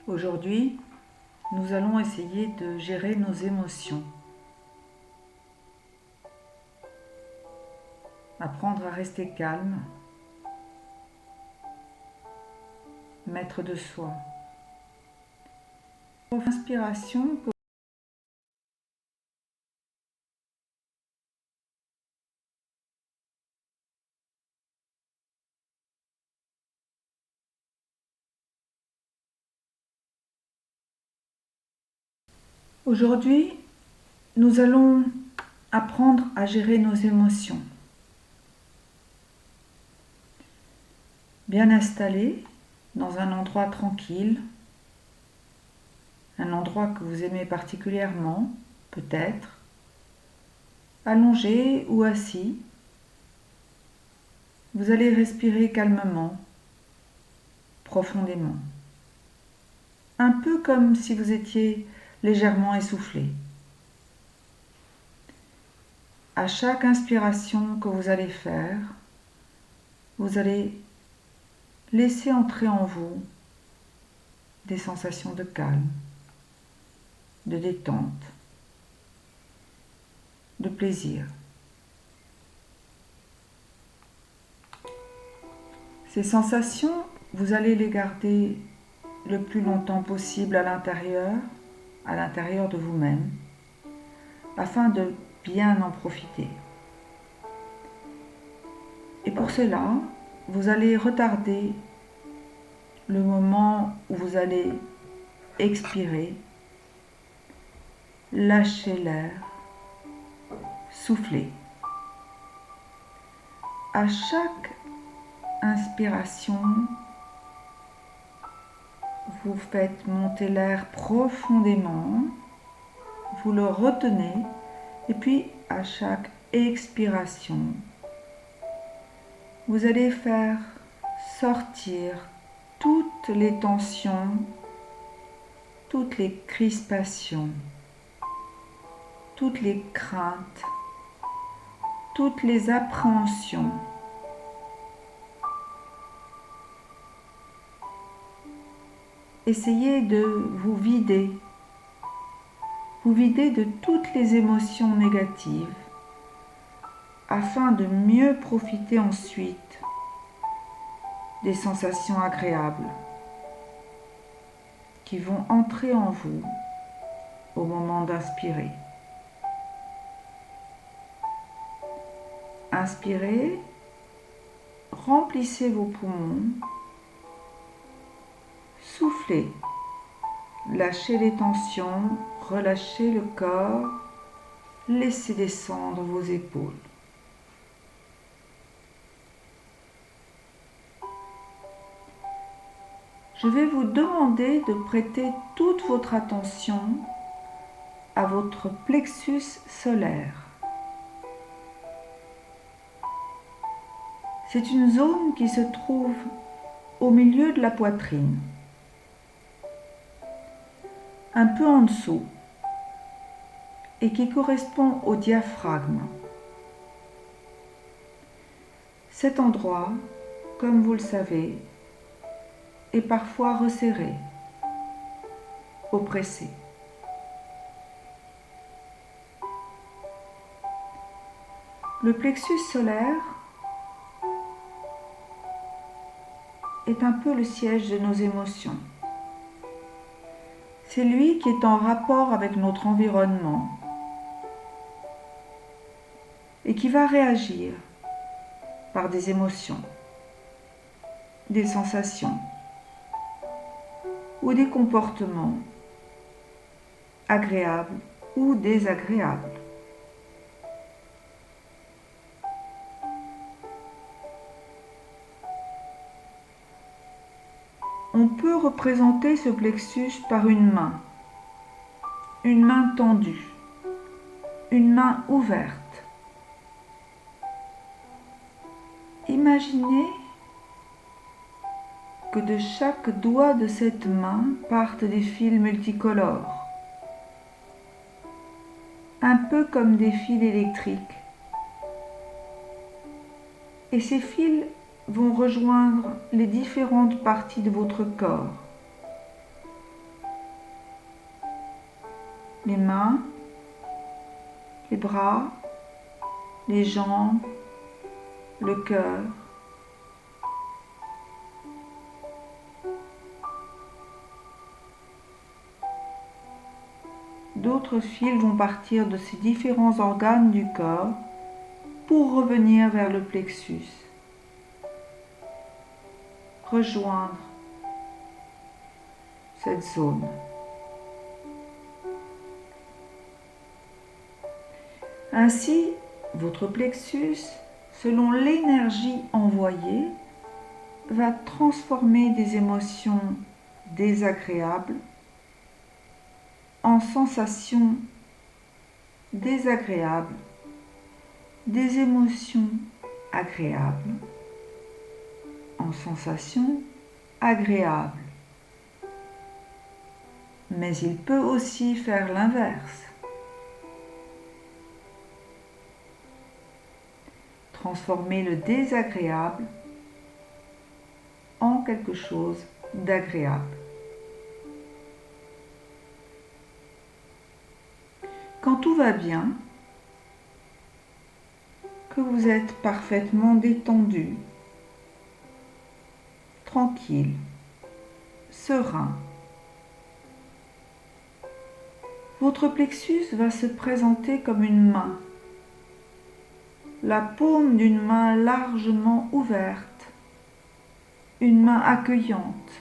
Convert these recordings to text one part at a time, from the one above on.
Aujourd'hui, nous allons essayer de gérer nos émotions. Apprendre à rester calme, maître de soi. Inspiration. Aujourd'hui, nous allons apprendre à gérer nos émotions. Bien installé, dans un endroit tranquille, un endroit que vous aimez particulièrement, peut-être, allongé ou assis, vous allez respirer calmement, profondément. Un peu comme si vous étiez légèrement essoufflé. À chaque inspiration que vous allez faire, vous allez laisser entrer en vous des sensations de calme, de détente, de plaisir. Ces sensations, vous allez les garder le plus longtemps possible à l'intérieur de vous-même, afin de bien en profiter. Et pour cela, vous allez retarder le moment où vous allez expirer, lâcher l'air, souffler. À chaque inspiration, vous faites monter l'air profondément, vous le retenez, et puis à chaque expiration, vous allez faire sortir toutes les tensions, toutes les crispations, toutes les craintes, toutes les appréhensions. Essayez de vous vider de toutes les émotions négatives afin de mieux profiter ensuite des sensations agréables qui vont entrer en vous au moment d'inspirer. Inspirez, remplissez vos poumons, soufflez, lâchez les tensions, relâchez le corps, laissez descendre vos épaules. Je vais vous demander de prêter toute votre attention à votre plexus solaire. C'est une zone qui se trouve au milieu de la poitrine, un peu en dessous, et qui correspond au diaphragme. Cet endroit, comme vous le savez, est parfois resserré, oppressé. Le plexus solaire est un peu le siège de nos émotions. C'est lui qui est en rapport avec notre environnement et qui va réagir par des émotions, des sensations ou des comportements agréables ou désagréables. On peut représenter ce plexus par une main tendue, une main ouverte. Imaginez que de chaque doigt de cette main partent des fils multicolores, un peu comme des fils électriques. Et ces fils vont rejoindre les différentes parties de votre corps, les mains, les bras, les jambes, le cœur. D'autres fils vont partir de ces différents organes du corps pour revenir vers le plexus, rejoindre cette zone. Ainsi, votre plexus, selon l'énergie envoyée, va transformer des émotions désagréables en sensations désagréables, des émotions agréables en sensations agréables. Mais il peut aussi faire l'inverse. Transformer le désagréable en quelque chose d'agréable. Quand tout va bien, que vous êtes parfaitement détendu, tranquille, serein, votre plexus va se présenter comme une main, la paume d'une main largement ouverte, une main accueillante,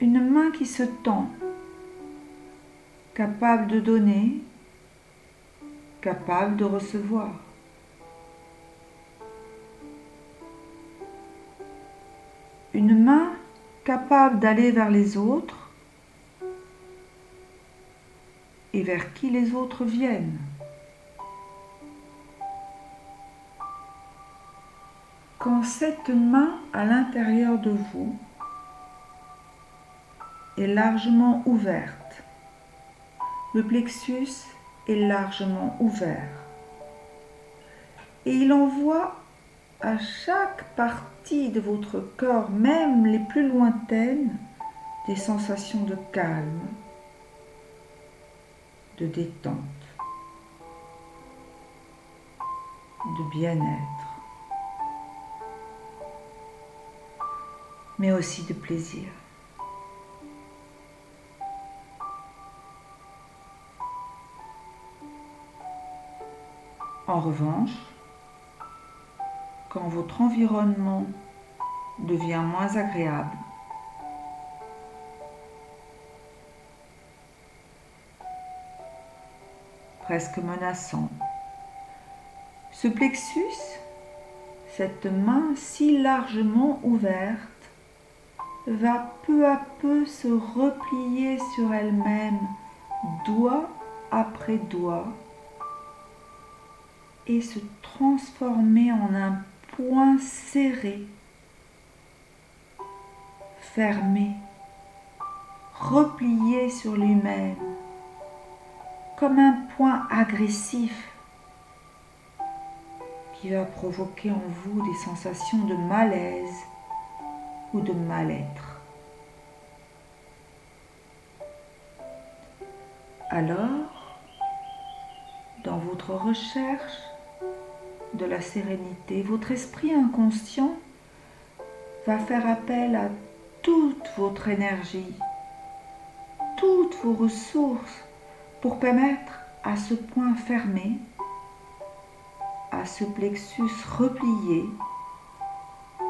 une main qui se tend, capable de donner, capable de recevoir. Une main capable d'aller vers les autres et vers qui les autres viennent. Quand cette main à l'intérieur de vous est largement ouverte, le plexus est largement ouvert et il envoie à chaque partie de votre corps, même les plus lointaines, des sensations de calme, de détente, de bien-être, mais aussi de plaisir. En revanche, quand votre environnement devient moins agréable, presque menaçant, ce plexus, cette main si largement ouverte, va peu à peu se replier sur elle-même, doigt après doigt, et se transformer en un poing serré, fermé, replié sur lui-même, comme un poing agressif qui va provoquer en vous des sensations de malaise ou de mal-être. Alors, dans votre recherche de la sérénité, votre esprit inconscient va faire appel à toute votre énergie, toutes vos ressources pour permettre à ce point fermé, à ce plexus replié,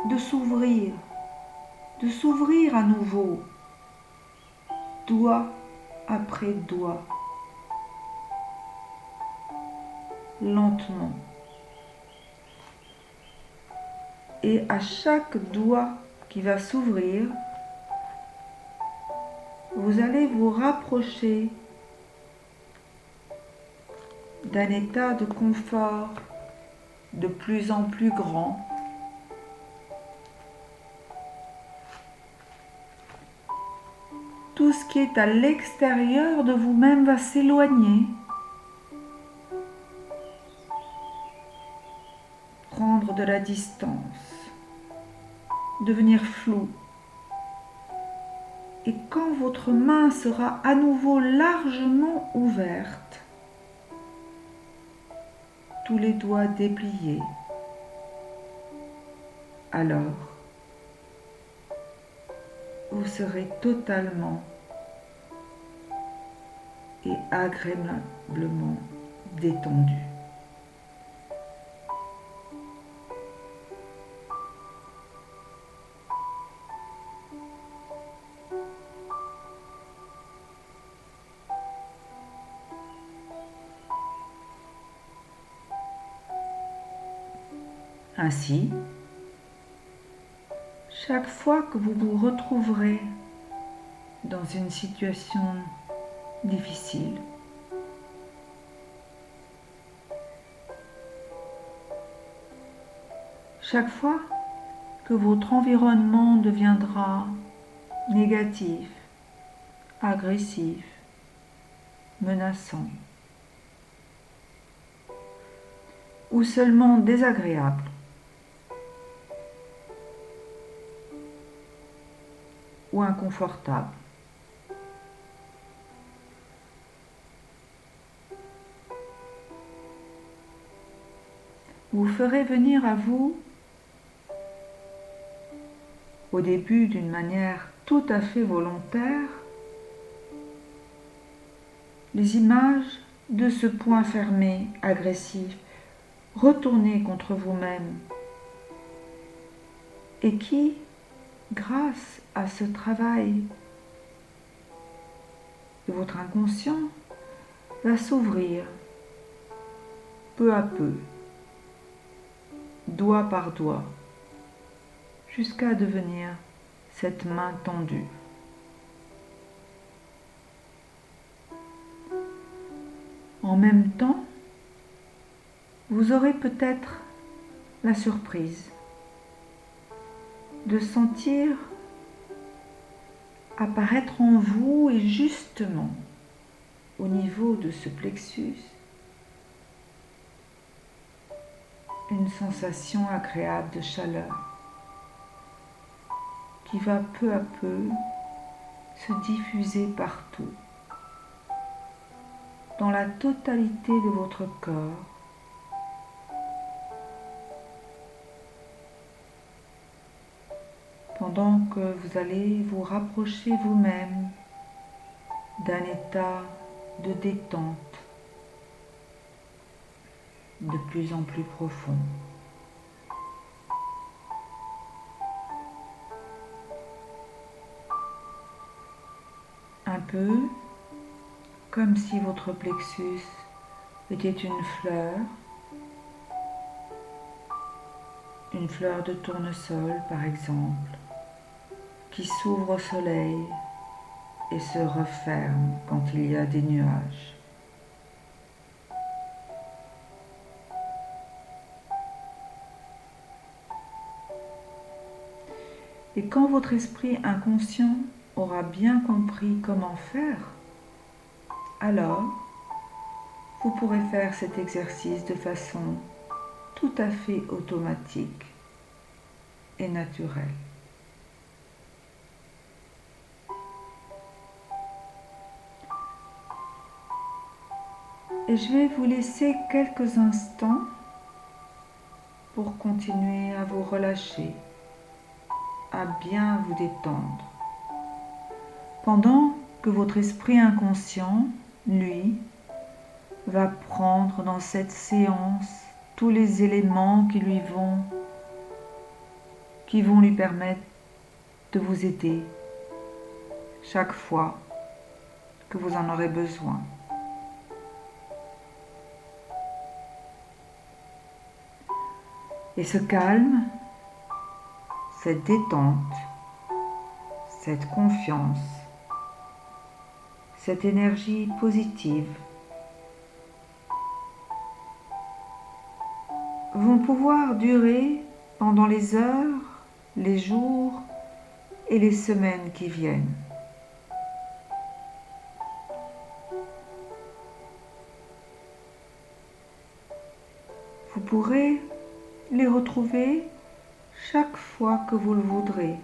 de s'ouvrir à nouveau, doigt après doigt, lentement. Et à chaque doigt qui va s'ouvrir, vous allez vous rapprocher d'un état de confort de plus en plus grand. Tout ce qui est à l'extérieur de vous-même va s'éloigner, prendre de la distance, devenir flou. Et quand votre main sera à nouveau largement ouverte, tous les doigts dépliés, alors vous serez totalement et agréablement détendu. Ainsi, chaque fois que vous vous retrouverez dans une situation difficile, chaque fois que votre environnement deviendra négatif, agressif, menaçant ou seulement désagréable, ou inconfortable, vous ferez venir à vous, au début d'une manière tout à fait volontaire, les images de ce poing fermé, agressif, retourné contre vous-même, et qui, grâce à ce travail de votre inconscient, va s'ouvrir peu à peu, doigt par doigt, jusqu'à devenir cette main tendue. En même temps, vous aurez peut-être la surprise de sentir apparaître en vous et justement au niveau de ce plexus une sensation agréable de chaleur qui va peu à peu se diffuser partout, dans la totalité de votre corps, pendant que vous allez vous rapprocher vous-même d'un état de détente de plus en plus profond. Un peu comme si votre plexus était une fleur de tournesol par exemple, qui s'ouvre au soleil et se referme quand il y a des nuages. Et quand votre esprit inconscient aura bien compris comment faire, alors vous pourrez faire cet exercice de façon tout à fait automatique et naturelle. Et je vais vous laisser quelques instants pour continuer à vous relâcher, à bien vous détendre, pendant que votre esprit inconscient, lui, va prendre dans cette séance tous les éléments qui vont lui permettre de vous aider chaque fois que vous en aurez besoin. Et ce calme, cette détente, cette confiance, cette énergie positive vont pouvoir durer pendant les heures, les jours et les semaines qui viennent. Vous pourrez les retrouver chaque fois que vous le voudrez.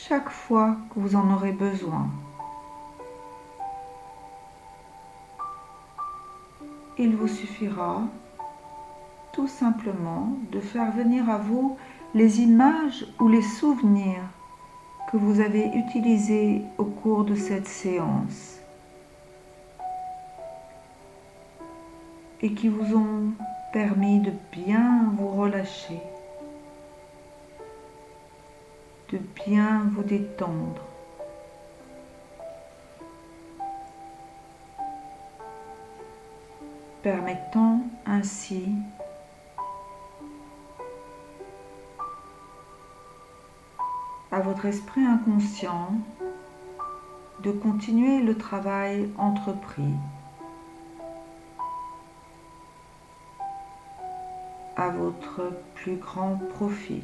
chaque fois que vous en aurez besoin. Il vous suffira tout simplement de faire venir à vous les images ou les souvenirs que vous avez utilisés au cours de cette séance et qui vous ont permis de bien vous relâcher, de bien vous détendre. Permettant ainsi à votre esprit inconscient de continuer le travail entrepris à votre plus grand profit.